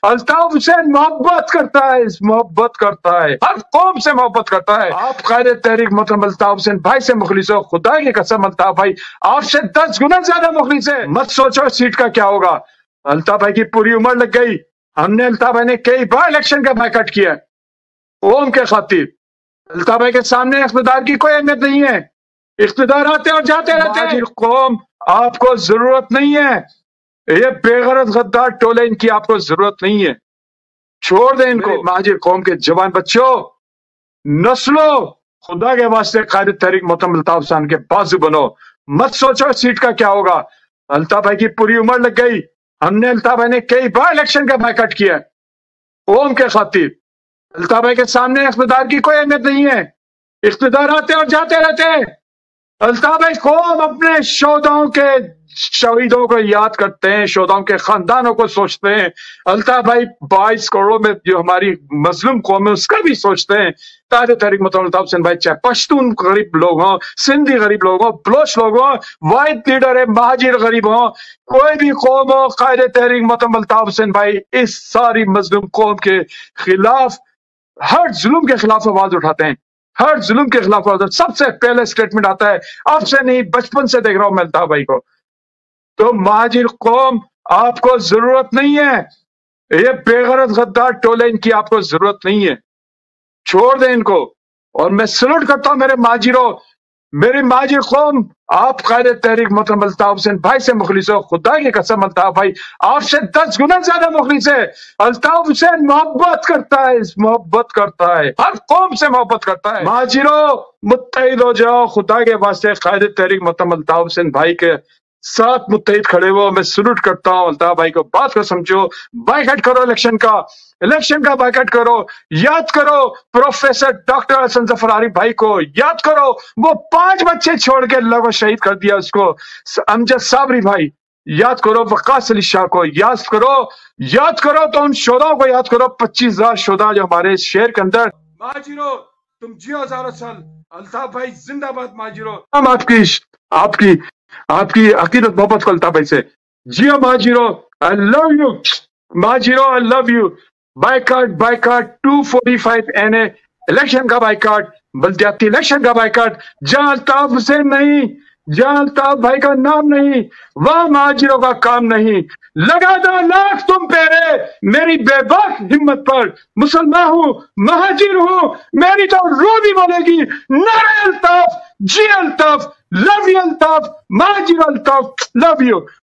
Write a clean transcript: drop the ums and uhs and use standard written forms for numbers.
अल्ताफ हुसैन मोहब्बत करता है, मोहब्बत करता है, हर कौम से मोहब्बत करता है। आप कायदे तहरीक मोहतरम अल्ताफ हुसैन भाई से मुखलिस हो, खुदा की कसम अल्ताफ भाई आपसे 10 गुना ज्यादा मुखलिस है। मत सोचो सीट का क्या होगा। अल्ताफ भाई की पूरी उम्र लग गई। हमने अल्ताफ भाई ने कई बार इलेक्शन का बायकॉट किया कौम के खातिर। अल्ताफ भाई के सामने इख्तिदार की कोई अहमियत नहीं है, इख्तिदार आते और जाते रहते हैं। कौम आपको जरूरत नहीं है, ये बेगरज गद्दार टोले इनकी आपको जरूरत नहीं है, छोड़ दें इनको। महाजिर कौम के जवान बच्चों, नस्लों, खुदा के वास्ते कायदे तहरीक मोहतरम अल्ताफ हुसैन के बाजू बनो। मत सोचो सीट का क्या होगा। अल्ताफ भाई की पूरी उम्र लग गई। हमने अल्ताफ भाई ने कई बार इलेक्शन का बायकॉट किया कौम के खातिर। अल्ताफ भाई के सामने इख्तिदार की कोई अहमियत नहीं है, इख्तिदार आते और जाते रहते हैं। अल्ताफ भाई कौम अपने शोधाओं के शहीदों को याद करते हैं, शोधाओं के खानदानों को सोचते हैं। अल्ताफ भाई 22 करोड़ में जो हमारी मजलूम कौम है उसका भी सोचते हैं। कायदे तहरीक मोहतरम अल्ताफ हुसैन भाई चाहे पश्तून गरीब लोग हों, सिंधी गरीब लोग हों, बलोच लोग हों, वाहिद लीडर है महाजिर गरीब हों, कोई भी कौम हो, कायदे तहरीक मोहतरम अल्ताफ हुसैन भाई इस सारी मजलूम कौम के खिलाफ, हर जुल्म के खिलाफ आवाज उठाते हैं, हर जुल्म के खिलाफ आवाज। सबसे पहले स्टेटमेंट आता है, अब से नहीं बचपन से देख रहा हूं मैं अल्ताफ भाई को। तो महाजिर कौम आपको जरूरत नहीं है, ये बेगरज गद्दार टोले इनकी आपको जरूरत नहीं है, छोड़ दें इनको। और मैं सल्यूट करता हूं मेरे महाजिरों, मेरी महाजिर कौम, आप कायदे तहरीक मोहतरम अल्ताफ हुसैन भाई से मुखलिस हो, खुदा की कसम अल्ताफ भाई आपसे 10 गुना ज्यादा मुखलिस है। अल्ताफ हुसैन मोहब्बत करता है, मोहब्बत करता है, हर कौम से मोहब्बत करता है। महाजिरों मुत्तहिद हो जाओ, खुदा के वास्ते कायदे तहरीक मोहतरम अल्ताफ हुसैन भाई के साथ मुत्तहिद खड़े हो। मैं सल्यूट करता हूं अल्ताफ भाई को, बात को समझो, बायकॉट करो इलेक्शन का बायकॉट करो। याद करो प्रोफेसर डॉक्टर हसन जफर आरिफ भाई को, याद करो वो 5 बच्चे छोड़ के अल्लाह को शहीद कर दिया उसको। अमजद साबरी भाई याद करो, वकास अली शाह को याद करो तो उन शोधाओं को याद करो, 25,000 शोधा जो हमारे शहर के अंदर। महाजिरो तुम जियो हजारों साल, अल्ताफ भाई जिंदाबाद। महाजिरो हम आपकी अकीदत मोहब्बत को अल्ताफ भाई से जियो। महाजिरो आई लव यू, महाजिरो I love you. Boycott 245 NA election का बायकॉट, बल्दियाती इलेक्शन का बायकॉट। जहां अल्ताफ हुसैन नहीं, जहां अल्ताफ भाई का नाम नहीं, वहां महाजिरों का काम नहीं। लगा दो लाख तुम पेरे मेरी बेबाक हिम्मत पर, मुसलमान हूं, महाजिर हूं, मेरी तो रूह भी बोलेगी नारे अल्ताफ, जी Altaf, love you Altaf, Muhajir Altaf, love you.